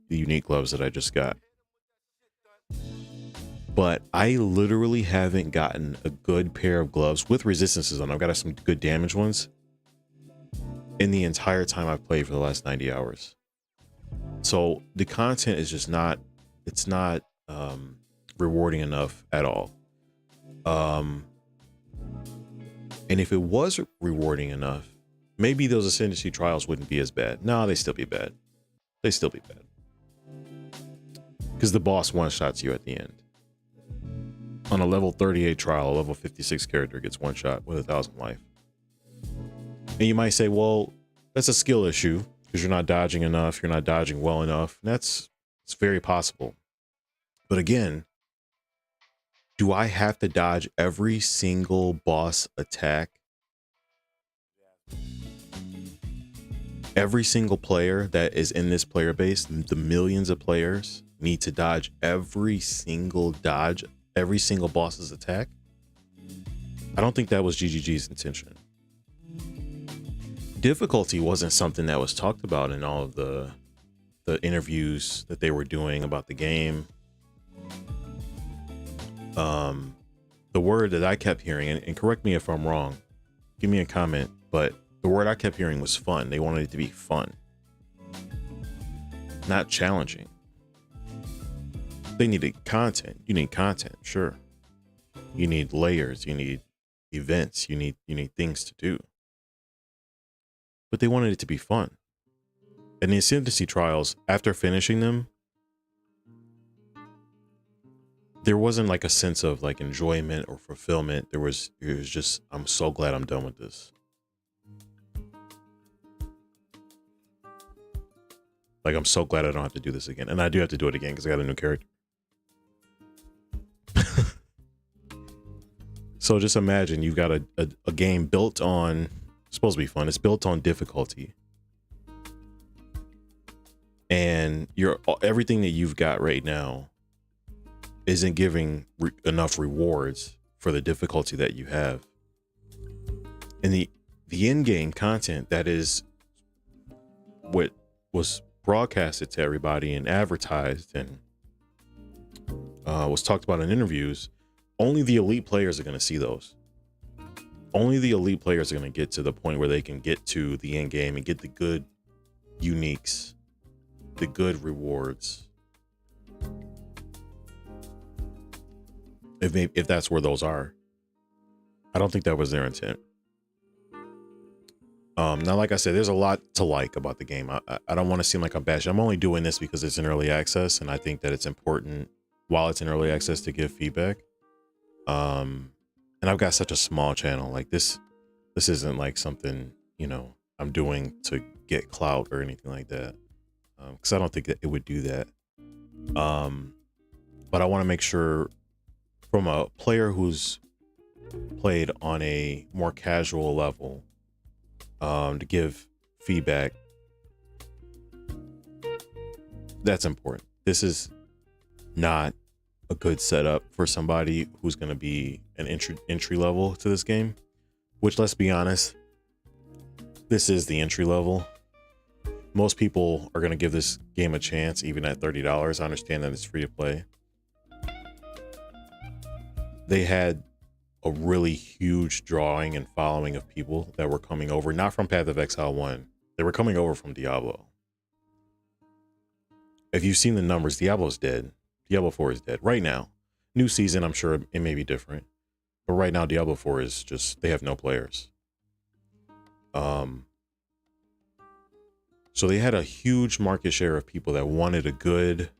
unique gloves that I just got. But I literally haven't gotten a good pair of gloves with resistances on. I've got some good damage ones in the entire time I've played for the last 90 hours. So the content is just not, it's not rewarding enough at all. And if it was rewarding enough, maybe those ascendancy trials wouldn't be as bad. No, they still be bad. They still be bad. Because the boss one-shots you at the end. On a level 38 trial, a level 56 character gets one shot with 1,000 life. And you might say, well, that's a skill issue because you're not dodging enough. You're not dodging well enough. And it's very possible. But again, do I have to dodge every single boss attack? Every single player that is in this player base, the millions of players, need to dodge every single boss's attack? I don't think that was GGG's intention. Difficulty wasn't something that was talked about in all of the interviews that they were doing about the game. The word that I kept hearing, and correct me if I'm wrong, give me a comment, but the word I kept hearing was fun. They wanted it to be fun, not challenging. They needed content. You need content, sure. You need layers, you need events, you need things to do. But they wanted it to be fun. And the ascendancy trials, after finishing them, there wasn't like a sense of like enjoyment or fulfillment. It was just, I'm so glad I'm done with this. Like, I'm so glad I don't have to do this again. And I do have to do it again because I got a new character. So just imagine you've got a game built on, supposed to be fun. It's built on difficulty. And everything that you've got right now isn't giving enough rewards for the difficulty that you have. And the in-game content that is what was broadcasted to everybody and advertised and was talked about in interviews, only the elite players are going to see those. Only the elite players are going to get to the point where they can get to the end game and get the good uniques, the good rewards. If that's where those are. I don't think that was their intent. Now, like I said, there's a lot to like about the game. I don't want to seem like I'm bashing. I'm only doing this because it's in early access, and I think that it's important while it's in early access to give feedback. And I've got such a small channel. Like this isn't like something, you know, I'm doing to get clout or anything like that. Because I don't think that it would do that. But I want to make sure from a player who's played on a more casual level, to give feedback. That's important. This is not a good setup for somebody who's going to be an entry level to this game, which, let's be honest, this is the entry level. most people are going to give this game a chance, even at $30. I understand that it's free to play. They had a really huge drawing and following of people that were coming over, not from Path of Exile 1. They were coming over from Diablo. If you've seen the numbers, Diablo's dead. Diablo 4 is dead right now. New season, I'm sure it may be different, but right now Diablo 4 is just, they have no players. So they had a huge market share of people that wanted a good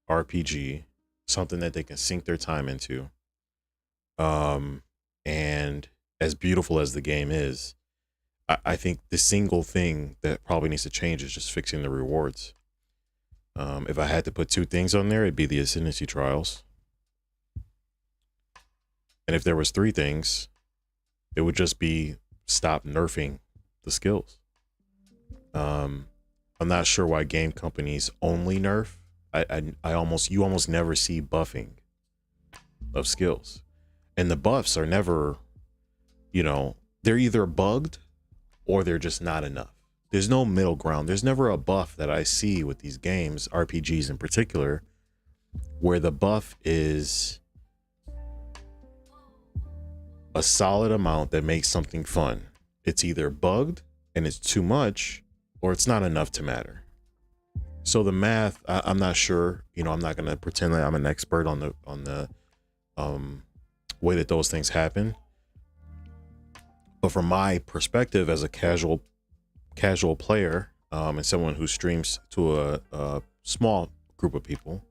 RPG, something that they can sink their time into. And as beautiful as the game is, I think the single thing that probably needs to change is just fixing the rewards. If I had to put two things on there, it'd be the Ascendancy Trials. And if there was three things, it would just be stop nerfing the skills. I'm not sure why game companies only nerf. You almost never see buffing of skills. And the buffs are never, you know, they're either bugged or they're just not enough. There's no middle ground. There's never a buff that I see with these games, RPGs in particular, where the buff is a solid amount that makes something fun. It's either bugged and it's too much, or it's not enough to matter. So the math, I'm not sure. You know, I'm not gonna pretend that I'm an expert on the way that those things happen. But from my perspective as a casual player, and someone who streams to a small group of people,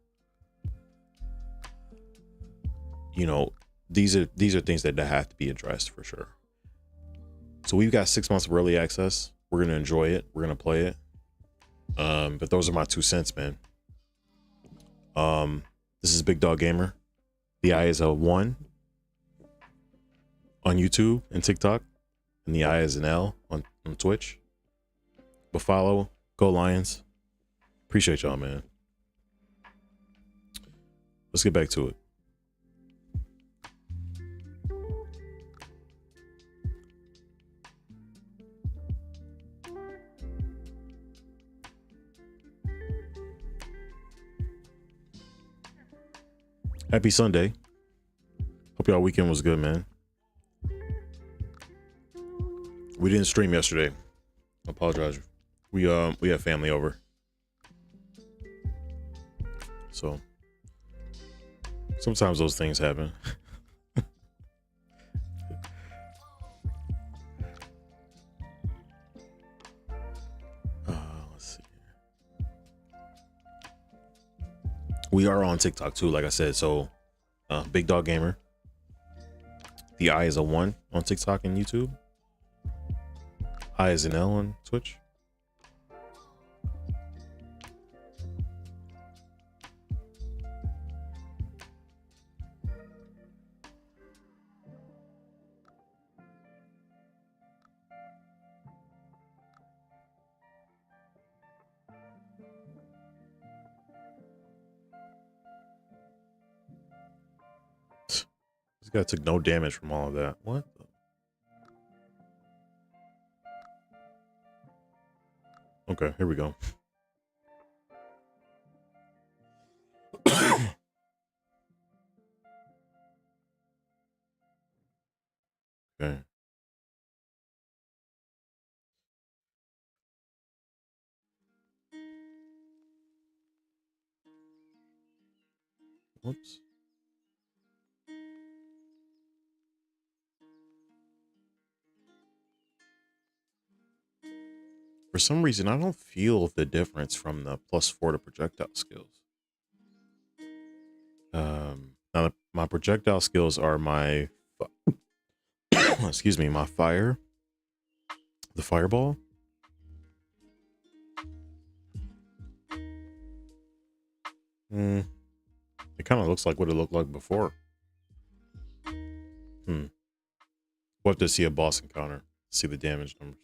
you know, these are things that have to be addressed for sure. So we've got 6 months of early access. We're gonna enjoy it. We're gonna play it. But those are my 2 cents, man. This is Big Dog Gamer. The I is a 1 on YouTube and TikTok, and the I is an L on Twitch. But follow, go Lions. Appreciate y'all, man. Let's get back to it. Happy Sunday. Hope y'all weekend was good, man. We didn't stream yesterday. I apologize. We had family over. So sometimes those things happen. Let's see. We are on TikTok too, like I said. So Big Dog Gamer. The I is a 1 on TikTok and YouTube. I is an L on Twitch. This guy took no damage from all of that. What? Okay, here we go. Okay. Whoops. For some reason, I don't feel the difference from the +4 to projectile skills. Now my projectile skills are my, excuse me, my fire, the fireball. It kind of looks like what it looked like before. We'll have to see a boss encounter, see the damage numbers.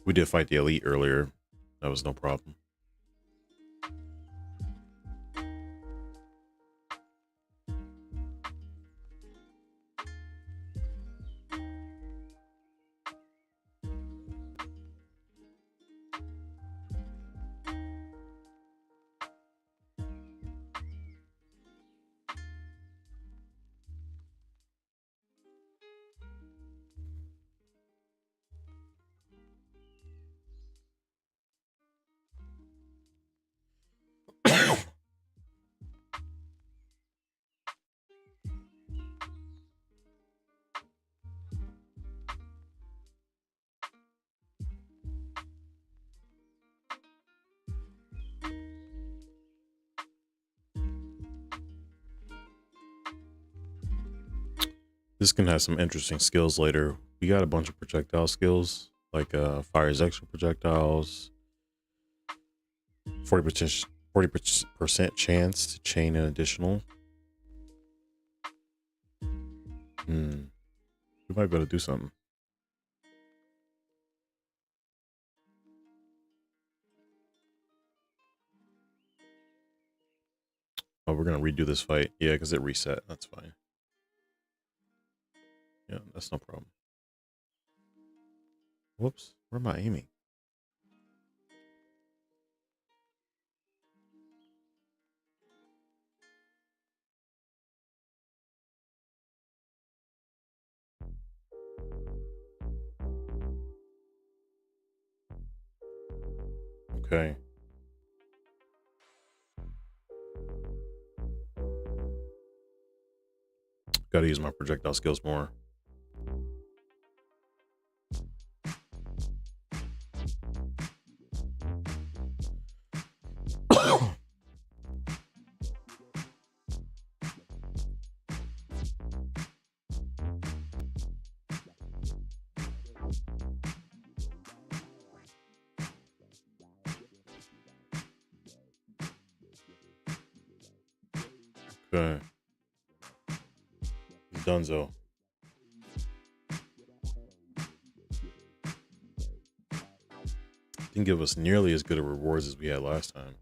We did fight the elite earlier. That was no problem. This can have some interesting skills later. We got a bunch of projectile skills, like fires extra projectiles, 40% chance to chain an additional. We might be able to do something. Oh, we're gonna redo this fight. Yeah, because it reset. That's fine. Yeah, that's no problem. Whoops, where am I aiming? Okay. Gotta use my projectile skills more. Okay. Dunzo. Didn't give us nearly as good of rewards as we had last time.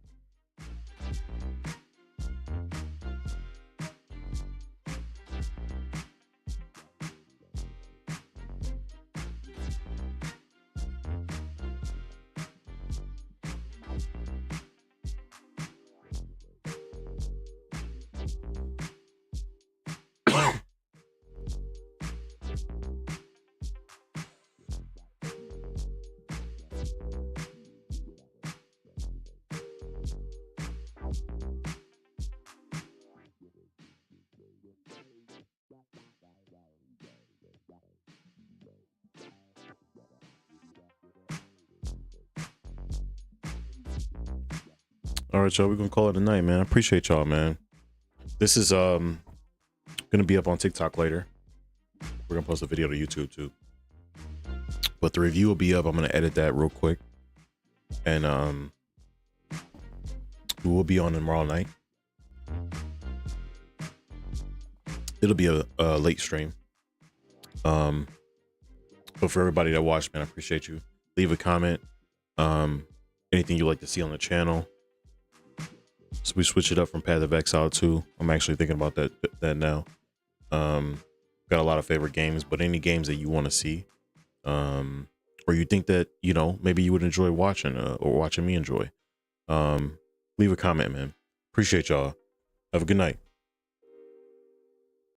All right, y'all, we're gonna call it a night, man. I appreciate y'all, man. This is gonna be up on TikTok later. We're gonna post a video to YouTube too. But the review will be up. I'm gonna edit that real quick. And we will be on tomorrow night. It'll be a late stream. But for everybody that watched, man, I appreciate you. Leave a comment. Anything you'd like to see on the channel. So we switch it up from Path of Exile too. I'm actually thinking about that now. Got a lot of favorite games, but any games that you want to see, or you think that, you know, maybe you would enjoy watching or watching me enjoy, leave a comment, man. Appreciate y'all. Have a good night.